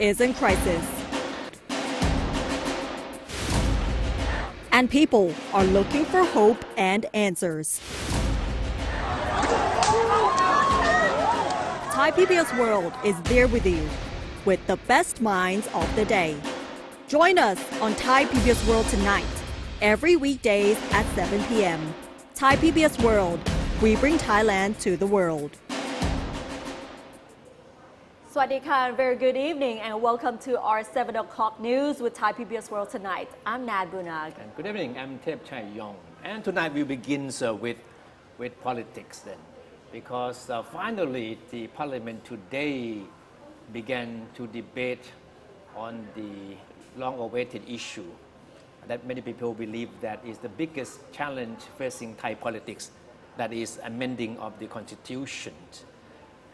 is in crisis. And people are looking for hope and answers. Thai PBS World is there with you with the best minds of the day. Join us on Thai PBS World tonight, every weekdays at 7 p.m. Thai PBS World, we bring Thailand to the world. Swadika, very good evening and welcome to our 7 o'clock news with Thai PBS World tonight. I'm Nad Bunag. And good evening, I'm Tep Chai Yong. And tonight we begin with politics then. Because finally the parliament today began to debate on the long-awaited issue that many people believe that is the biggest challenge facing Thai politics, that is amending of the constitution.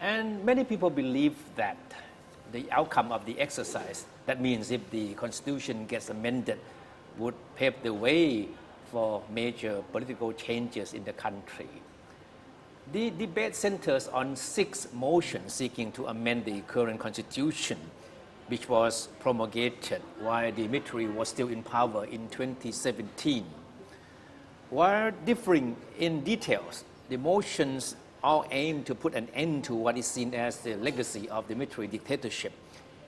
And many people believe that the outcome of the exercise, that means if the constitution gets amended, would pave the way for major political changes in the country. The debate centers on 6 motions seeking to amend the current constitution, which was promulgated while Dimitri was still in power in 2017. While differing in details, the motions all aim to put an end to what is seen as the legacy of the military dictatorship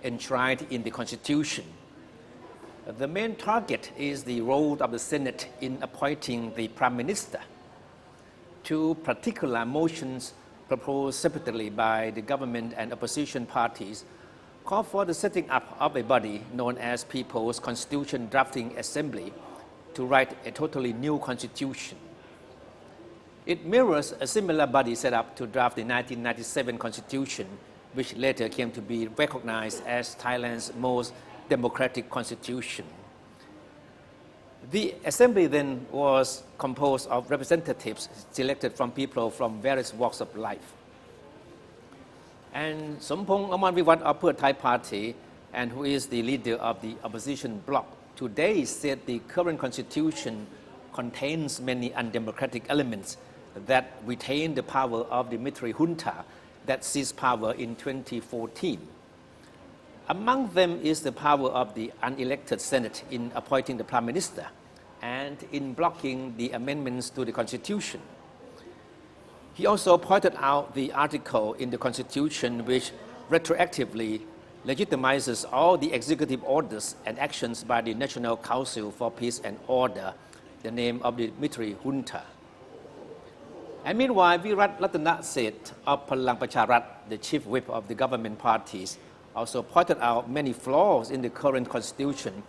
enshrined in the constitution. The main target is the role of the Senate in appointing the Prime Minister. 2 particular motions proposed separately by the government and opposition parties call for the setting up of a body known as People's Constitution Drafting Assembly to write a totally new constitution. It mirrors a similar body set up to draft the 1997 constitution, which later came to be recognized as Thailand's most democratic constitution. The assembly then was composed of representatives selected from people from various walks of life. And Sompong Amanviwat of Pheu Thai Party, and who is the leader of the opposition bloc, today said the current constitution contains many undemocratic elements that retain the power of the military junta that seized power in 2014. Among them is the power of the unelected Senate in appointing the Prime Minister and in blocking the amendments to the Constitution. He also pointed out the article in the Constitution which retroactively legitimizes all the executive orders and actions by the National Council for Peace and Order, the name of the military junta. And meanwhile, Virat Ratana Seth of Palang Pracharat, the chief whip of the government parties, also pointed out many flaws in the current constitution,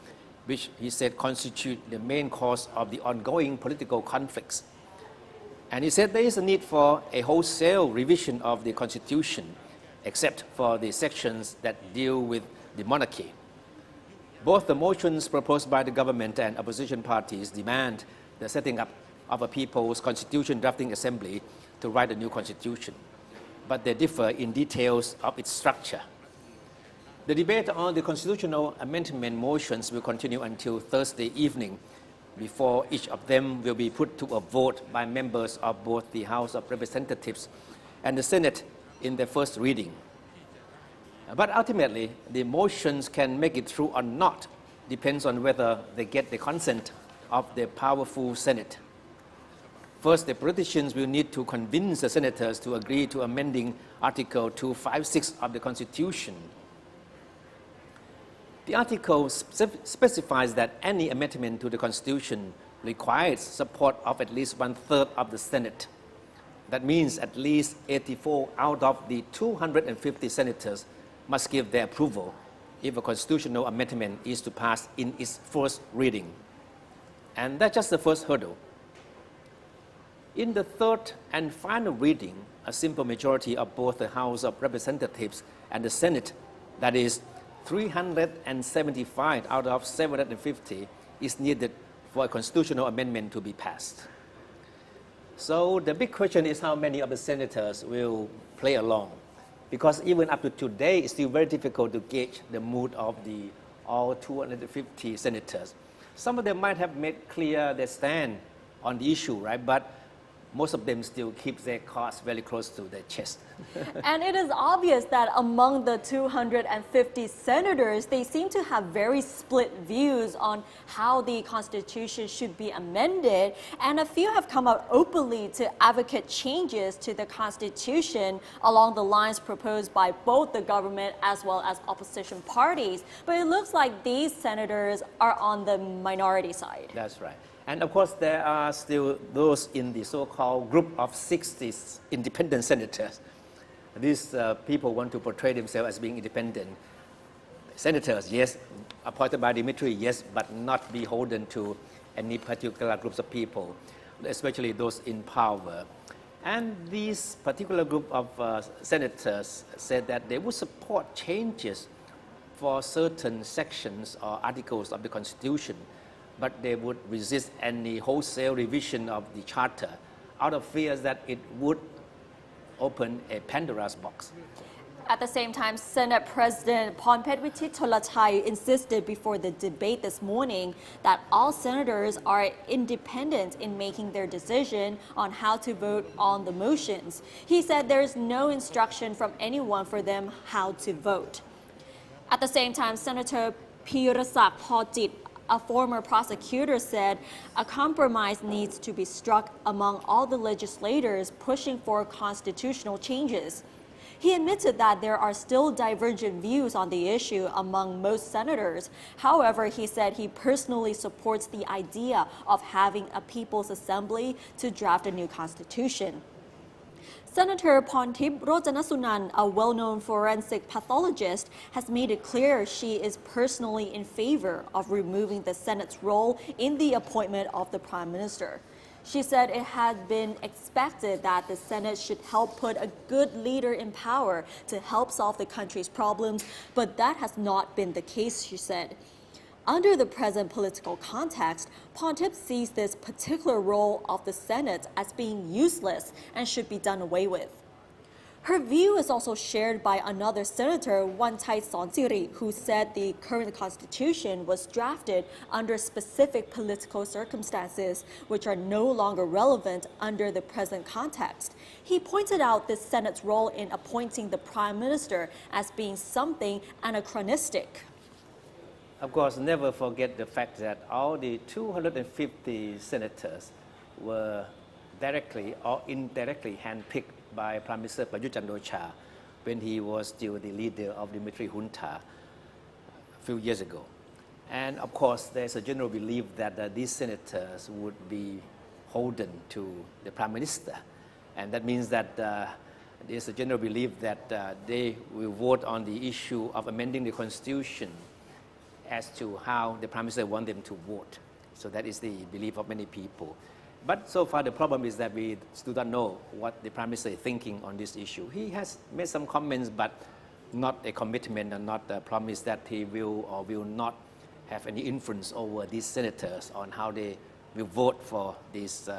which he said constitute the main cause of the ongoing political conflicts. And he said there is a need for a wholesale revision of the constitution, except for the sections that deal with the monarchy. Both the motions proposed by the government and opposition parties demand the setting up of a People's Constitution Drafting Assembly to write a new constitution, but they differ in details of its structure. The debate on the constitutional amendment motions will continue until Thursday evening, before each of them will be put to a vote by members of both the House of Representatives and the Senate in their first reading. But ultimately, the motions can make it through or not, depends on whether they get the consent of the powerful Senate. First, the politicians will need to convince the senators to agree to amending Article 256 of the Constitution. The article specifies that any amendment to the Constitution requires support of at least 1/3 of the Senate. That means at least 84 out of the 250 senators must give their approval if a constitutional amendment is to pass in its first reading. And that's just the first hurdle. In the third and final reading, a simple majority of both the House of Representatives and the Senate, that is 375 out of 750, is needed for a constitutional amendment to be passed. So the big question is how many of the senators will play along, because even up to today, it's still very difficult to gauge the mood of all 250 senators. Some of them might have made clear their stand on the issue, right? But most of them still keep their cards very close to their chest. And it is obvious that among the 250 senators, they seem to have very split views on how the Constitution should be amended. And a few have come out openly to advocate changes to the Constitution along the lines proposed by both the government as well as opposition parties. But it looks like these senators are on the minority side. That's right. And of course, there are still those in the so-called group of 60 independent senators. These people want to portray themselves as being independent. Senators, yes, appointed by the military, yes, but not beholden to any particular groups of people, especially those in power. And this particular group of senators said that they would support changes for certain sections or articles of the Constitution, but they would resist any wholesale revision of the Charter out of fears that it would open a Pandora's box. At the same time, Senate President Phornphetwitit Cholachai insisted before the debate this morning that all senators are independent in making their decision on how to vote on the motions. He said there is no instruction from anyone for them how to vote. At the same time, Senator Pirasak Phojit, a former prosecutor, said a compromise needs to be struck among all the legislators pushing for constitutional changes. He admitted that there are still divergent views on the issue among most senators. However, he said he personally supports the idea of having a People's Assembly to draft a new constitution. Senator Phornthip Rojanasunan, a well-known forensic pathologist, has made it clear she is personally in favor of removing the Senate's role in the appointment of the Prime Minister. She said it had been expected that the Senate should help put a good leader in power to help solve the country's problems, but that has not been the case, she said. Under the present political context, Phornthip sees this particular role of the Senate as being useless and should be done away with. Her view is also shared by another senator, Wanchai Sonsiri, who said the current constitution was drafted under specific political circumstances, which are no longer relevant under the present context. He pointed out the Senate's role in appointing the Prime Minister as being something anachronistic. Of course, never forget the fact that all the 250 senators were directly or indirectly handpicked by Prime Minister Prayut Chan-o-cha when he was still the leader of the military junta a few years ago. And of course, there's a general belief that these senators would be beholden to the Prime Minister. And that means that there's a general belief that they will vote on the issue of amending the Constitution as to how the Prime Minister wants them to vote. So that is the belief of many people. But so far the problem is that we still don't know what the Prime Minister is thinking on this issue. He has made some comments, but not a commitment and not a promise that he will or will not have any influence over these senators on how they will vote for these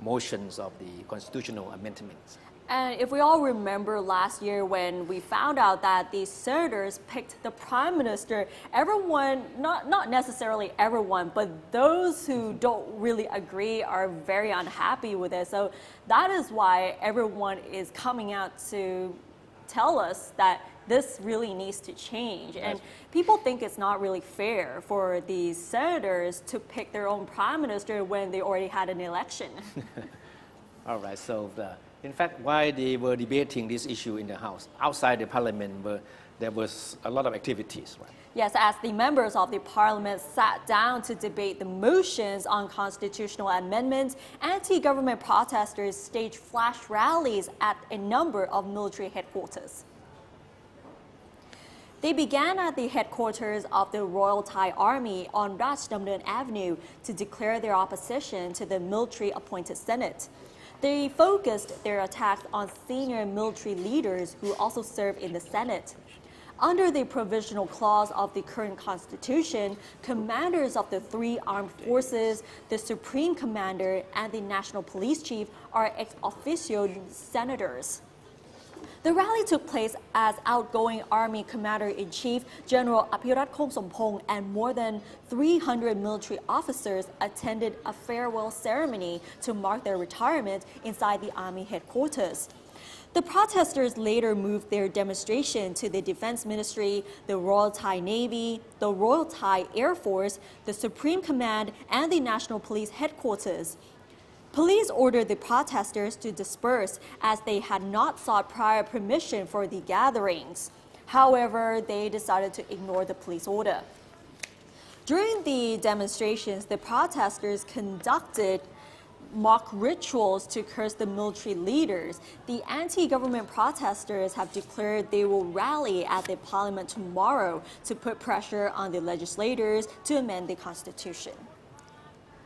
motions of the constitutional amendments. And if we all remember last year when we found out that the senators picked the Prime Minister, everyone, not necessarily everyone, but those who don't really agree are very unhappy with it. So that is why everyone is coming out to tell us that this really needs to change. And people think it's not really fair for these senators to pick their own Prime Minister when they already had an election. All right, so in fact, while they were debating this issue in the House, outside the Parliament, there was a lot of activities, right? Yes, as the members of the Parliament sat down to debate the motions on constitutional amendments, anti-government protesters staged flash rallies at a number of military headquarters. They began at the headquarters of the Royal Thai Army on Rajadamnern Avenue to declare their opposition to the military-appointed Senate. They focused their attacks on senior military leaders who also serve in the Senate. Under the provisional clause of the current constitution, commanders of the three armed forces, the Supreme Commander, and the National Police Chief are ex officio senators. The rally took place as outgoing Army Commander-in-Chief General Apirat Kongsompong and more than 300 military officers attended a farewell ceremony to mark their retirement inside the Army headquarters. The protesters later moved their demonstration to the Defense Ministry, the Royal Thai Navy, the Royal Thai Air Force, the Supreme Command, and the National Police headquarters. Police ordered the protesters to disperse as they had not sought prior permission for the gatherings. However, they decided to ignore the police order. During the demonstrations, the protesters conducted mock rituals to curse the military leaders. The anti-government protesters have declared they will rally at the parliament tomorrow to put pressure on the legislators to amend the constitution.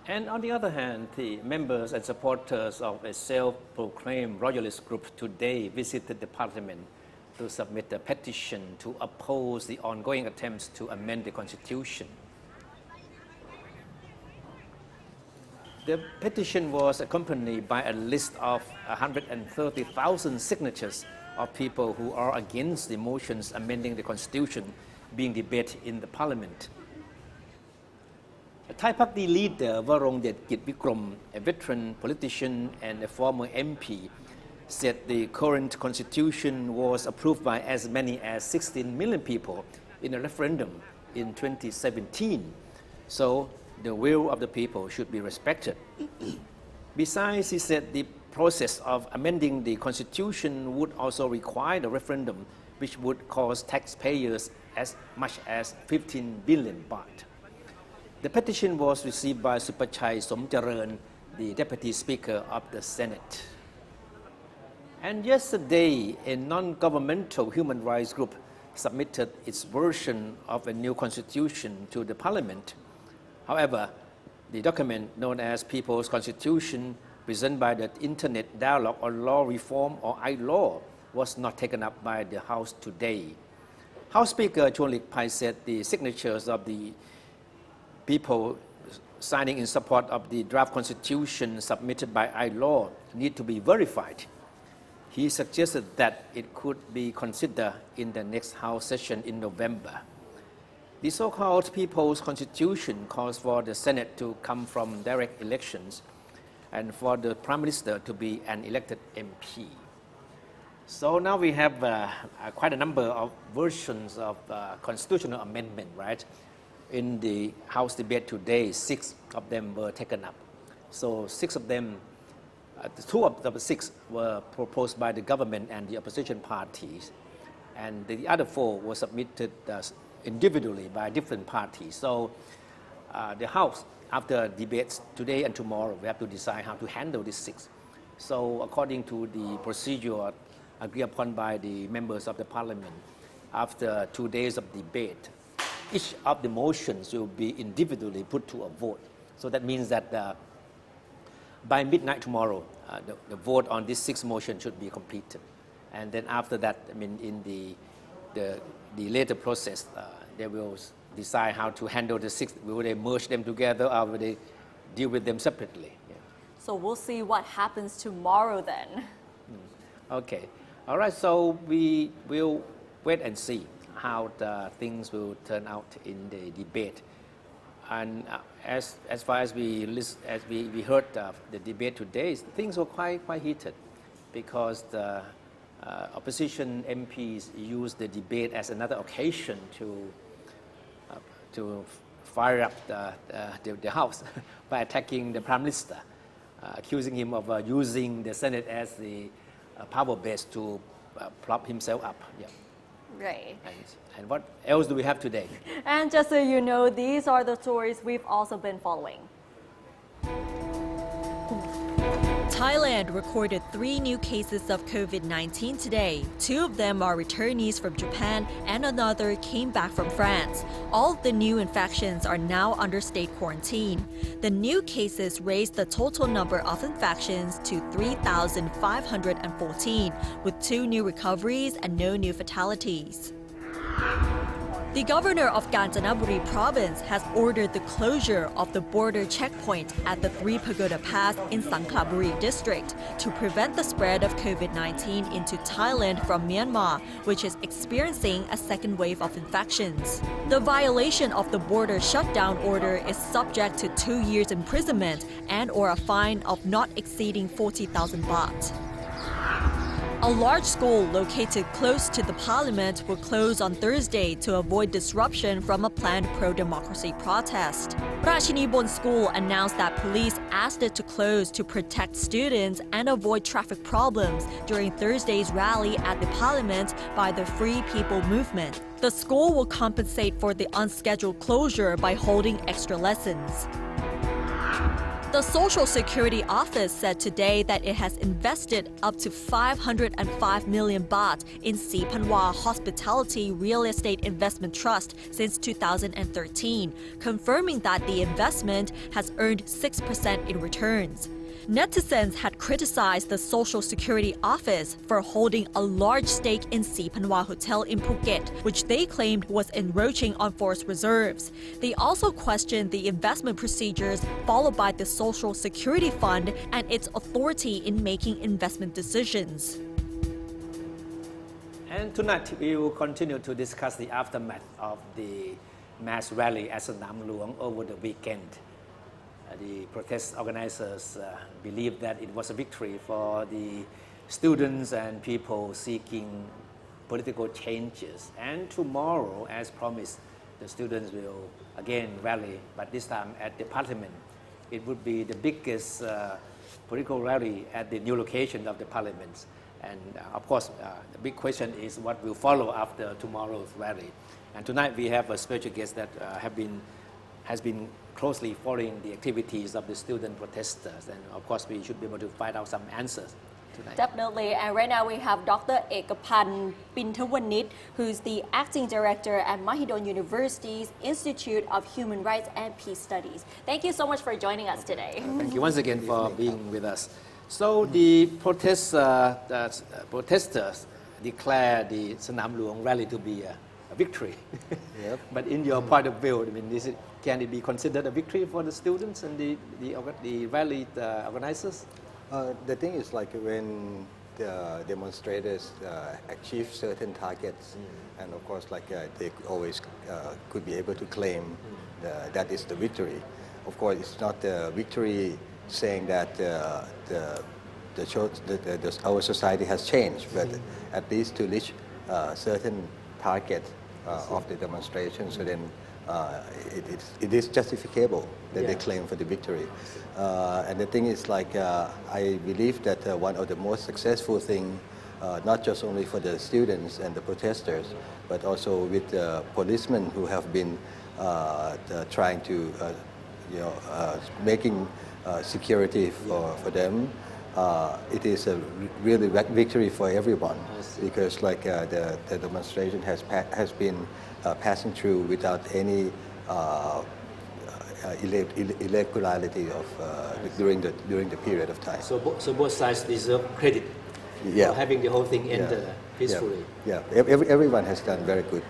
And on the other hand, the members and supporters of a self-proclaimed royalist group today visited the parliament to submit a petition to oppose the ongoing attempts to amend the constitution. The petition was accompanied by a list of 130,000 signatures of people who are against the motions amending the constitution being debated in the parliament. Thai Party leader Varongdet Kitvikrom, a veteran politician and a former MP, said the current constitution was approved by as many as 16 million people in a referendum in 2017. So the will of the people should be respected. Besides, he said the process of amending the constitution would also require a referendum, which would cost taxpayers as much as 15 billion baht. The petition was received by Supachai Somjaran, the Deputy Speaker of the Senate. And yesterday, a non-governmental human rights group submitted its version of a new constitution to the parliament. However, the document known as People's Constitution, presented by the Internet Dialogue on Law Reform or iLaw, was not taken up by the House today. House Speaker Chonlik Pai said the signatures of the people signing in support of the draft constitution submitted by iLaw need to be verified. He suggested that it could be considered in the next House session in November. The so-called People's Constitution calls for the Senate to come from direct elections and for the Prime Minister to be an elected MP. So now we have quite a number of versions of constitutional amendment, right? In the House debate today, 6 of them were taken up. So 6 of them, 2 of the 6 were proposed by the government and the opposition parties, and the other 4 were submitted individually by different parties. So the House, after debates today and tomorrow, we have to decide how to handle these 6. So according to the procedure agreed upon by the members of the parliament, after 2 days of debate, each of the motions will be individually put to a vote. So that means that by midnight tomorrow, the vote on these 6 motions should be completed. And then after that, I mean, in the later process, they will decide how to handle the 6. Will they merge them together or will they deal with them separately? Yeah. So we'll see what happens tomorrow then. Okay. All right, so we will wait and see how the things will turn out in the debate. And as far as we heard the debate today, things were quite heated because the opposition MPs used the debate as another occasion to fire up the House by attacking the Prime Minister, accusing him of using the Senate as the power base to prop himself up. Yeah. Right. And what else do we have today? And just so you know, these are the stories we've also been following. Thailand recorded 3 new cases of COVID-19 today. 2 of them are returnees from Japan and another came back from France. All of the new infections are now under state quarantine. The new cases raised the total number of infections to 3,514, with 2 new recoveries and no new fatalities. The governor of Kanchanaburi province has ordered the closure of the border checkpoint at the Three Pagoda Pass in Sangkhlaburi district to prevent the spread of COVID-19 into Thailand from Myanmar, which is experiencing a second wave of infections. The violation of the border shutdown order is subject to 2 years imprisonment and/or a fine of not exceeding 40,000 baht. A large school located close to the parliament will close on Thursday to avoid disruption from a planned pro-democracy protest. Rachinibon School announced that police asked it to close to protect students and avoid traffic problems during Thursday's rally at the parliament by the Free People Movement. The school will compensate for the unscheduled closure by holding extra lessons. The Social Security Office said today that it has invested up to 505 million baht in Sipanwa Hospitality Real Estate Investment Trust since 2013, confirming that the investment has earned 6% in returns. Netizens had criticized the Social Security Office for holding a large stake in Sipanwa Hotel in Phuket, which they claimed was encroaching on forest reserves. They also questioned the investment procedures followed by the Social Security Fund and its authority in making investment decisions. And tonight we will continue to discuss the aftermath of the mass rally at Sanam Luang over the weekend. The protest organizers believe that it was a victory for the students and people seeking political changes. And tomorrow, as promised, the students will again rally, but this time at the parliament. It would be the biggest political rally at the new location of the parliament. And of course, the big question is what will follow after tomorrow's rally. And tonight we have a special guest that has been closely following the activities of the student protesters, and of course we should be able to find out some answers tonight. Definitely, and right now we have Dr. Ekapan Pintawanit, who's the acting director at Mahidol University's Institute of Human Rights and Peace Studies. Thank you so much for joining us today. Thank you once again for being with us. So the protesters declared the Sanam Luang rally to be a victory. Yep. But in your point of view, I mean, can it be considered a victory for the students and the rally organizers? The thing is, like, when the demonstrators achieve certain targets, and of course, like, they always could be able to claim that is the victory. Of course, it's not the victory saying that our society has changed, but at least to reach certain target of the demonstration, so then it is justifiable that they claim for the victory. And the thing is, like, I believe that one of the most successful thing, not just only for the students and the protesters, but also with the policemen who have been trying to, making security for them. It is a really victory for everyone, because like the demonstration has been passing through without any irregularity of during the period of time. So both sides deserve credit for having the whole thing end peacefully. Yeah, everyone has done very good.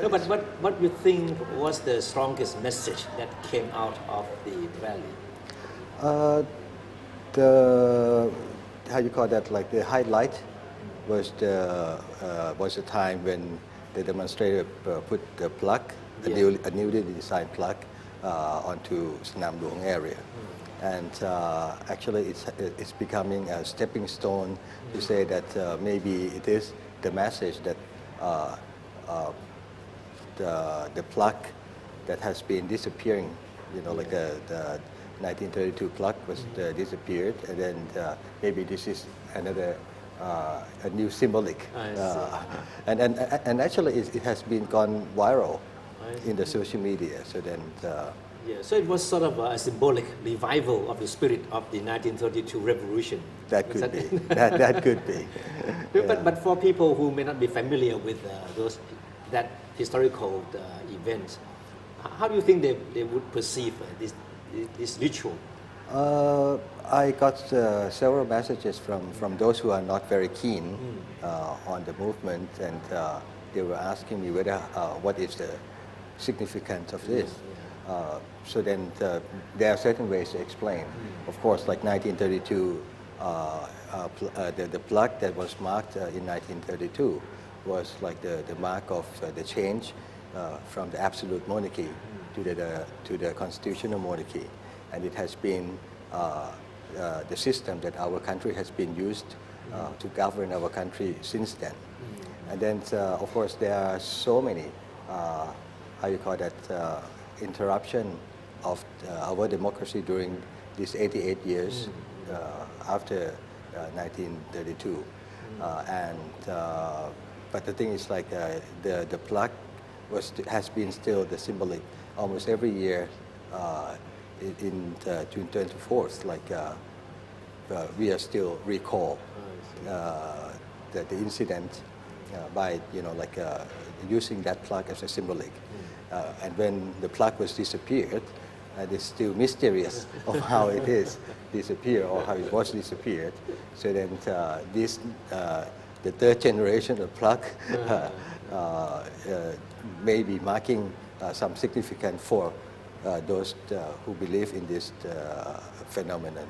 No, but what you think was the strongest message that came out of the rally? How you call that? Like, the highlight was the time when the demonstrator put the plaque, a newly designed plaque, onto Sanam Luang area, and actually it's becoming a stepping stone to say that maybe it is the message that the plaque that has been disappearing, like the 1932 plaque was disappeared, and then maybe this is another a new symbolic, and actually it has been gone viral in the social media. So then, so it was sort of a symbolic revival of the spirit of the 1932 revolution. That could be. that could be. But for people who may not be familiar with that historical event, how do you think they would perceive this ritual? I got several messages from those who are not very keen on the movement, and they were asking me whether what is the significance of this. So then there are certain ways to explain. Of course, like 1932, the plug that was marked in 1932 was like the mark of the change from the absolute monarchy to the constitutional monarchy, and it has been the system that our country has been used to govern our country since then. And then, of course, there are so many, how you call that, interruption of our democracy during these 88 years after 1932. But the thing is, like, the plaque has been still the symbolic almost every year in June 24th, like we are still recall the incident by, like using that plaque as a symbolic. And when the plaque was disappeared, it's still mysterious of how it is disappeared or how it was disappeared. So then the third generation of plaque may be marking some significance for those who believe in this phenomenon.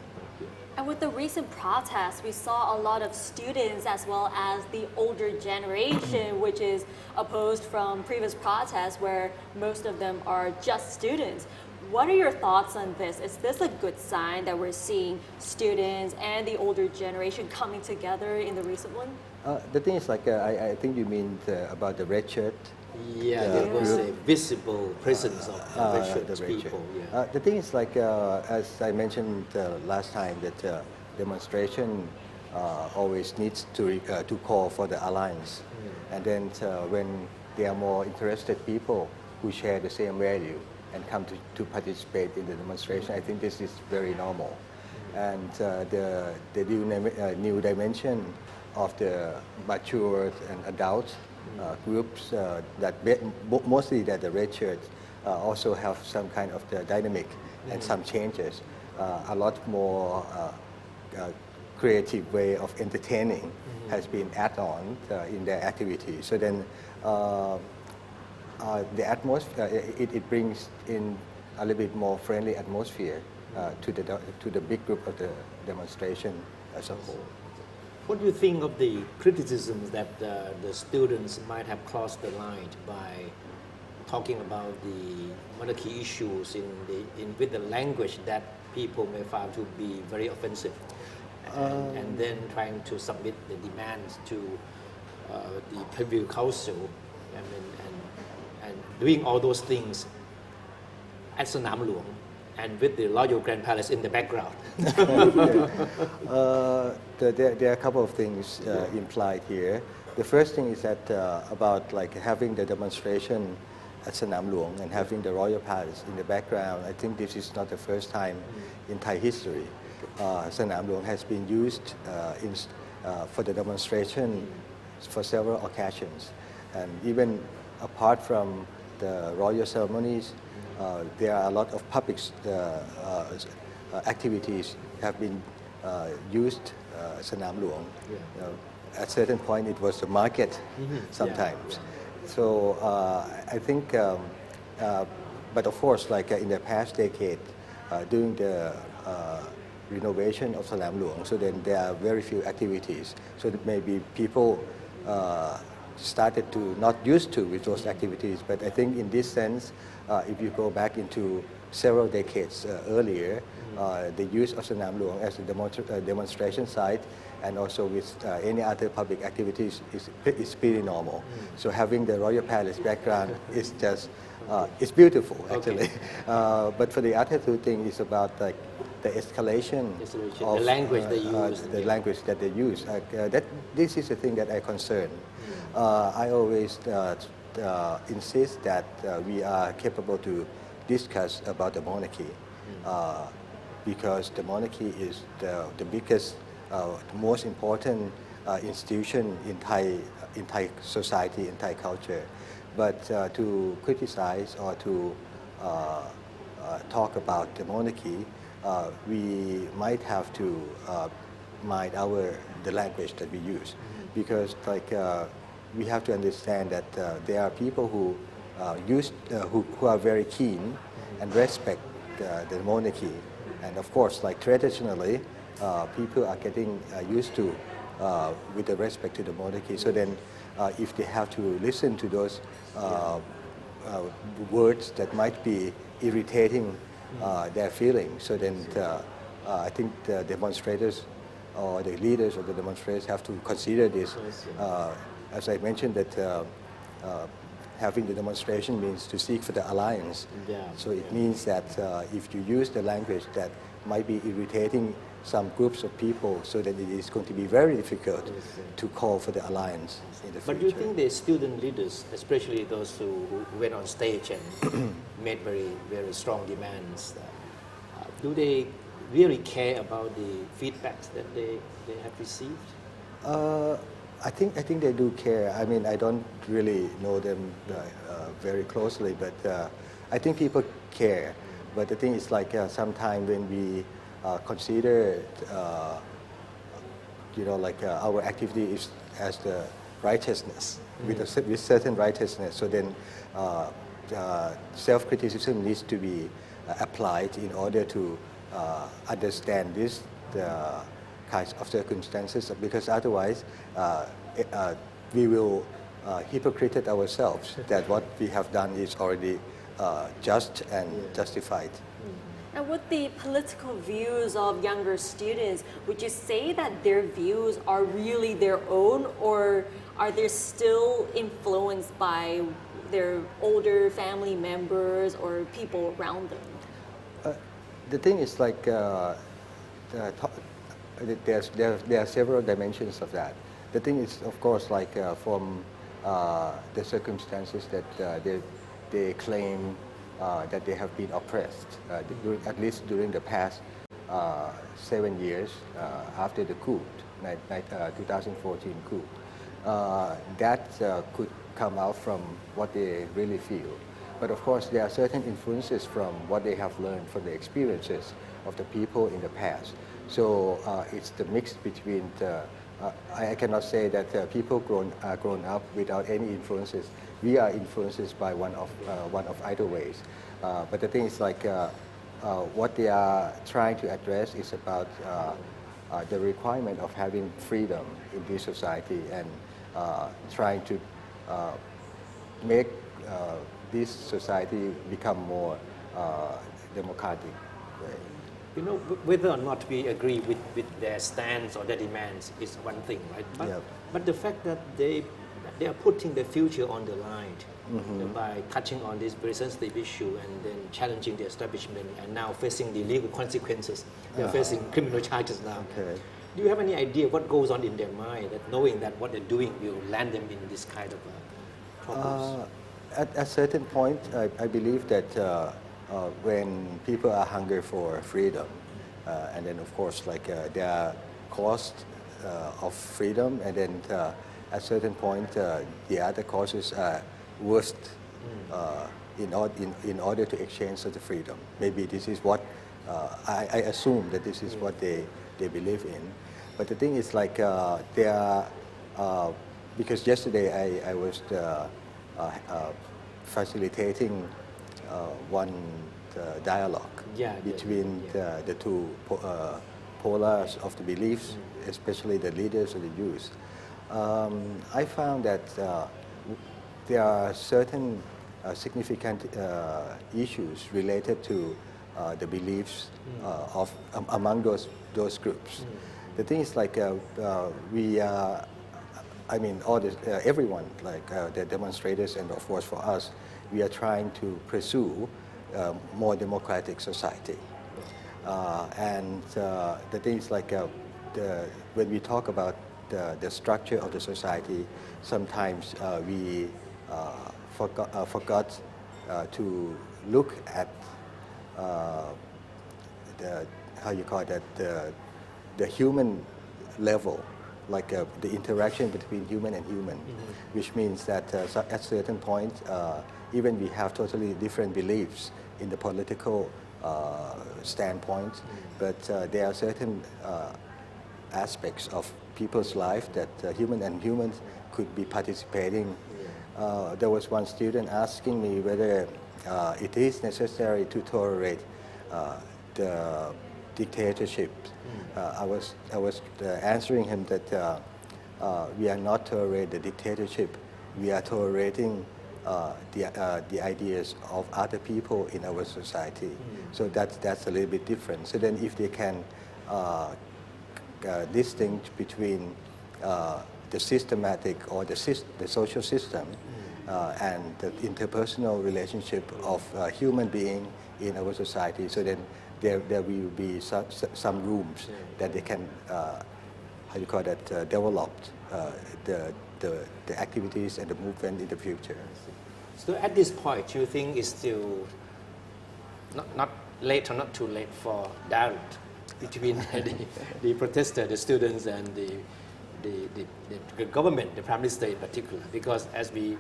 And with the recent protests, we saw a lot of students as well as the older generation, which is opposed from previous protests where most of them are just students. What are your thoughts on this? Is this a good sign that we're seeing students and the older generation coming together in the recent one? The thing is, like, I think you mean about the red shirt. Yeah, there was a visible presence of red shirt people. Yeah. The thing is, like, as I mentioned last time, that demonstration always needs to call for the alliance. And then when there are more interested people who share the same value and come to participate in the demonstration, I think this is very normal. And the new dimension of the mature and adult groups that mostly that the red shirts also have some kind of the dynamic and some changes, a lot more creative way of entertaining has been added on in their activity. So then the atmosphere, it brings in a little bit more friendly atmosphere to the big group of the demonstration as a whole. What do you think of the criticisms that the students might have crossed the line by talking about the monarchy issues with the language that people may find to be very offensive, and then trying to submit the demands to the Privy Council and doing all those things at Sanam Luang and with the Royal Grand Palace in the background? There are a couple of things implied here. The first thing is that about like having the demonstration at Sanam Luang and having the Royal Palace in the background. I think this is not the first time in Thai history. Sanam Luang has been used for the demonstration for several occasions, and even apart from the royal ceremonies, there are a lot of public activities have been used Sanam Luang. At certain point, it was a market sometimes. So I think, but of course, like in the past decade, during the renovation of Sanam Luang, so then there are very few activities. So that maybe people started to not used to with those activities. But I think in this sense, if you go back into several decades earlier, the use of Sanam Luang as a demonstration site and also with any other public activities is pretty normal. So having the Royal Palace background is just, it's beautiful actually. But for the other two things, it's about like the escalation of the language they use. The language that they use. This is the thing that I concern. I always insist that we are capable to discuss about the monarchy because the monarchy is the biggest, the most important institution in Thai society, in Thai culture. But to criticize or to talk about the monarchy, we might have to mind the language that we use, because like we have to understand that there are people who who are very keen and respect the monarchy, and of course, like traditionally, people are getting used to with the respect to the monarchy. So then, if they have to listen to those words that might be irritating their feelings, so then I think the demonstrators or the leaders of the demonstrators have to consider this. As I mentioned, that having the demonstration means to seek for the alliance. So it means that if you use the language that might be irritating some groups of people, so that it is going to be very difficult to call for the alliance in the future. But do you think the student leaders, especially those who went on stage and made very, very strong demands, do they really care about the feedbacks that they have received? I think they do care. I mean, I don't really know them very closely, but I think people care. But the thing is, like sometimes when we consider, our activity is as the righteousness, with certain righteousness. So then, self-criticism needs to be applied in order to understand this kinds of circumstances, because otherwise we will hypocrite ourselves that what we have done is already just and justified. And with the political views of younger students, would you say that their views are really their own, or are they still influenced by their older family members or people around them? The thing is, like, there are several dimensions of that. The thing is, of course, like from the circumstances that they claim that they have been oppressed, at least during the past 7 years after the coup, 2014 coup. That could come out from what they really feel. But of course, there are certain influences from what they have learned from the experiences of the people in the past. So it's the mix between I cannot say that people grown up without any influences. We are influenced by one of either ways. But the thing is, like, what they are trying to address is about the requirement of having freedom in this society, and trying to make this society become more democratic. You know, whether or not we agree with their stance or their demands is one thing, right? But the fact that they are putting the future on the line by touching on this very sensitive issue and then challenging the establishment, and now facing the legal consequences. They're facing criminal charges now. Okay. Do you have any idea what goes on in their mind, that knowing that what they're doing will land them in this kind of problems? At a certain point, I believe that when people are hungry for freedom, and then of course, like there are costs of freedom, and then at a certain point, the other causes are worst in order to exchange the freedom. Maybe this is what I assume that this is what they believe in. But the thing is, like, there are, because yesterday I was facilitating one dialogue between the two polars of the beliefs, especially the leaders of the youth. I found that there are certain significant issues related to the beliefs of among those groups. The thing is, like, we are, I mean, everyone, like the demonstrators, and of course for us, we are trying to pursue more democratic society. And the thing is, like, when we talk about the structure of the society, sometimes we forgot to look at the human level, like the interaction between human and human, which means that at a certain point, even we have totally different beliefs in the political standpoint, but there are certain aspects of people's life that human and humans could be participating. There was one student asking me whether it is necessary to tolerate the dictatorship. I was answering him that we are not tolerating the dictatorship. We are tolerating the ideas of other people in our society. So that's a little bit different. So then if they can distinguish between the systematic or the social system and the interpersonal relationship of human being in our society, so then there will be some rooms that they can develop the activities and the movement in the future. So at this point, you think it's still not late or not too late for dialogue between the protesters, the students, and the government, the Prime Minister in particular? Because as we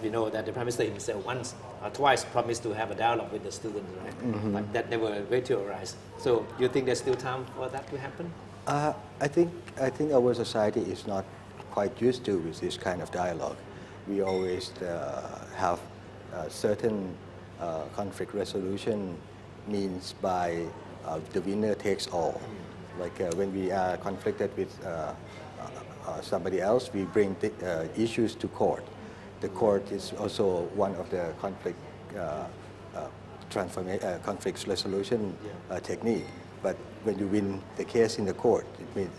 know that the Prime Minister himself once or twice promised to have a dialogue with the students, right? But that never materialized. So you think there's still time for that to happen? I think our society is not quite used to with this kind of dialogue. We always have certain conflict resolution means by the winner takes all. Like when we are conflicted with somebody else, we bring the issues to court. The court is also one of the conflict resolution technique. But when you win the case in the court, it means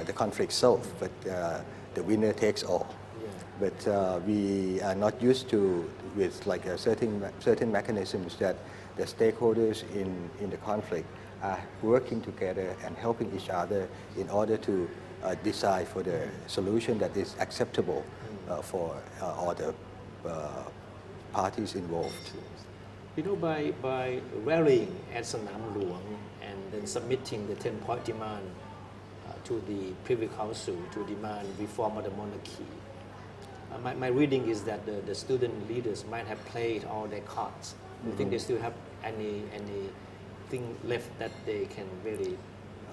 the conflict solved, but the winner takes all. But we are not used to with like a certain mechanisms that the stakeholders in the conflict are working together and helping each other in order to decide for the solution that is acceptable for all the parties involved. You know, by rallying at Sanam Luang and then submitting the 10-point demand to the Privy Council to demand reform of the monarchy, my reading is that the student leaders might have played all their cards. Do you think they still have anything left that they can really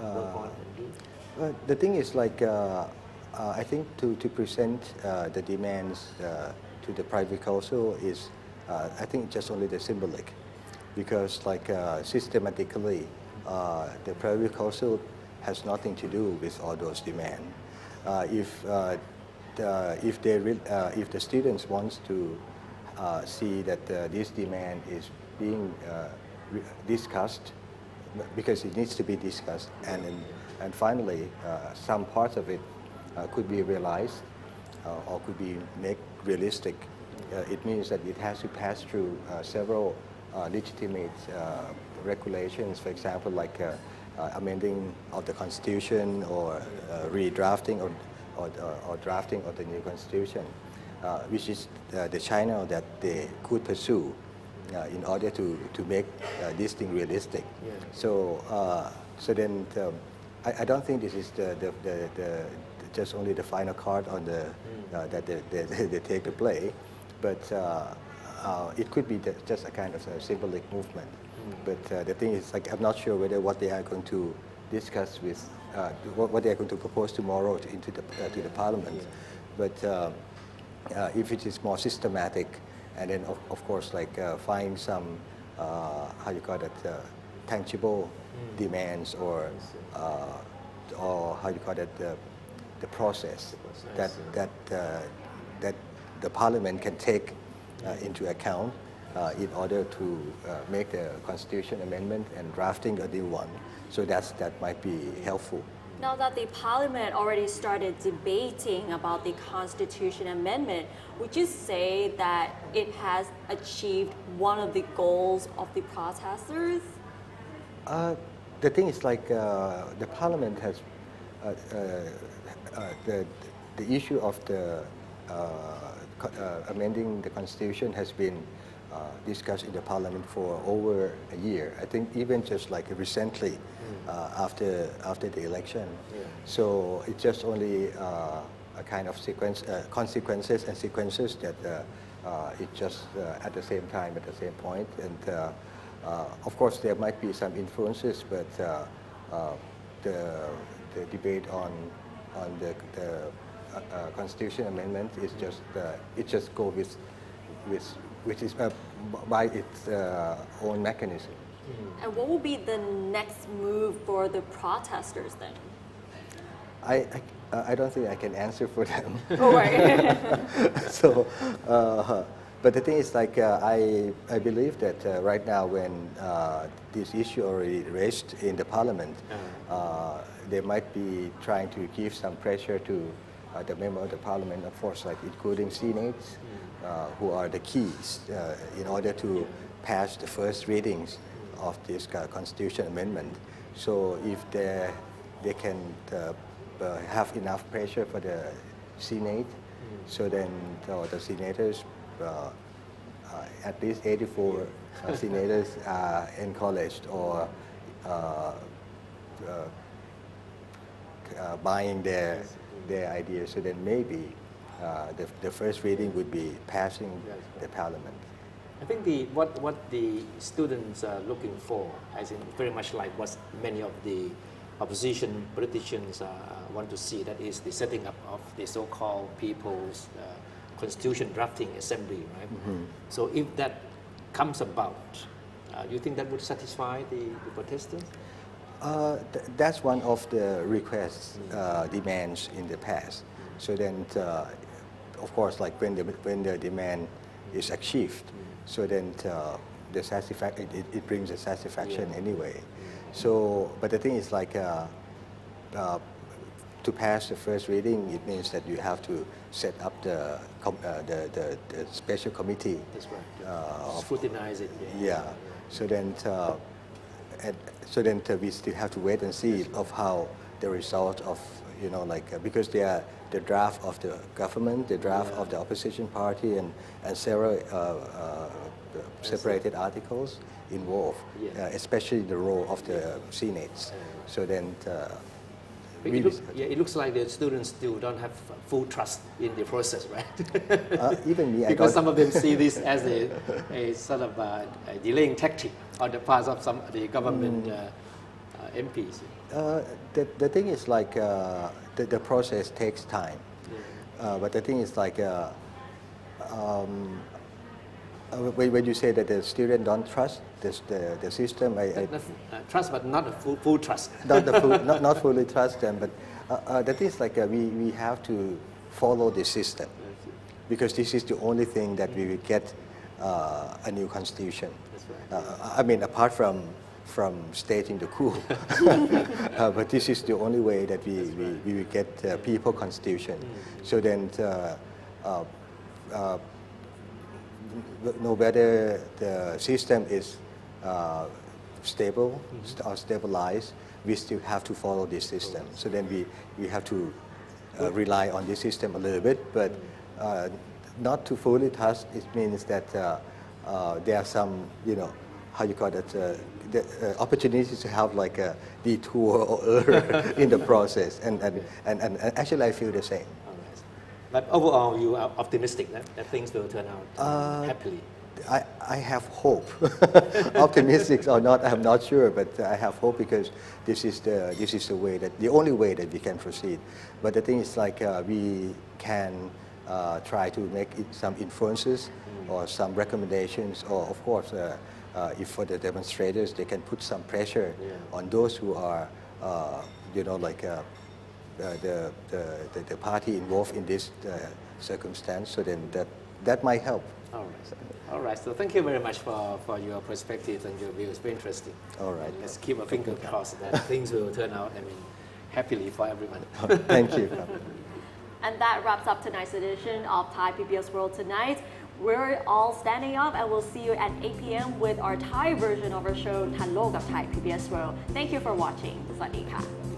work on and do? The thing is like, I think to present the demands to the Privy Council is, I think just only the symbolic, because like systematically, the Privy Council has nothing to do with all those demands. If the students wants to see that this demand is being discussed, because it needs to be discussed, and finally some parts of it could be realized or could be made realistic. It means that it has to pass through several legitimate regulations, for example, like amending of the constitution or redrafting or drafting of the new constitution, which is the channel that they could pursue in order to make this thing realistic. So then I don't think this is the just only the final card on the that they take to play, but it could be just a kind of a symbolic movement. But the thing is, like, I'm not sure whether what they are going to discuss with what they are going to propose tomorrow to the Parliament. But if it is more systematic, and then of course like find some tangible demands or the process that the Parliament can take into account in order to make the constitution amendment and drafting a new one. So that might be helpful. Now that the Parliament already started debating about the Constitution amendment, would you say that it has achieved one of the goals of the protesters? The thing is like the Parliament has the issue of the amending the Constitution has been discussed in the Parliament for over a year. I think even just like recently after the election. So it's just only a kind of consequences and sequences that it just at the same time, at the same point. And of course there might be some influences, but the debate on the constitution amendment is just it just go with which is by its own mechanism. And what will be the next move for the protesters then? I don't think I can answer for them. Oh, right. So, but the thing is, like, I believe that right now when this issue already raised in the parliament, they might be trying to give some pressure to the member of the parliament, of course, like including senates, who are the keys in order to pass the first readings of this constitution amendment. So if they can have enough pressure for the Senate, so then the senators, at least 84 senators are encouraged or buying their ideas. So then maybe the first reading would be passing the parliament. I think what the students are looking for, I think very much like what many of the opposition politicians want to see, that is the setting up of the so-called People's Constitution Drafting Assembly, right? So if that comes about, you think that would satisfy the protesters? That's one of the requests, demands in the past. So then, of course, like when the demand is achieved, so then the satisfaction, it brings a satisfaction anyway. So, but the thing is like, to pass the first reading, it means that you have to set up the special committee. That's right. Scrutinize it. Yeah. So then, we still have to wait and see of how the result of, because they are the draft of the government, the draft of the opposition party, and several separated articles involved, especially the role of the senates. So then, it looks like the students still don't have full trust in the process, right? Even me, because some of them see this as a sort of a delaying tactic on the part of some of the government MPs. The thing is like the process takes time, but the thing is like when you say that the student don't trust the system, trust, but not a full trust. not fully trust them, but the thing is like we have to follow the system, because this is the only thing that we will get a new constitution. That's right. I mean, apart from staging the coup, but this is the only way that we will get a people constitution. So then, no whether the system is stable or stabilized, we still have to follow this system. So then we have to rely on this system a little bit, but not to fully trust. It means that there are some, how you call it, the opportunities to have like a detour or error in the process, and actually I feel the same. But overall, you are optimistic that things will turn out happily. I have hope. Optimistic or not, I'm not sure, but I have hope because this is the way the only way that we can proceed. But the thing is like we can try to make some influences or some recommendations, or of course, if for the demonstrators, they can put some pressure on those who are, the party involved in this circumstance. So then that might help. All right. So thank you very much for your perspective and your views. Very interesting. All right. Let's keep a finger crossed that things will turn out, happily for everyone. Thank you. And that wraps up tonight's edition of Thai PBS World Tonight. We're all standing up, and we'll see you at 8 p.m. with our Thai version of our show, Tan Lokกับ Thai PBS World. Thank you for watching. สวัสดีค่ะ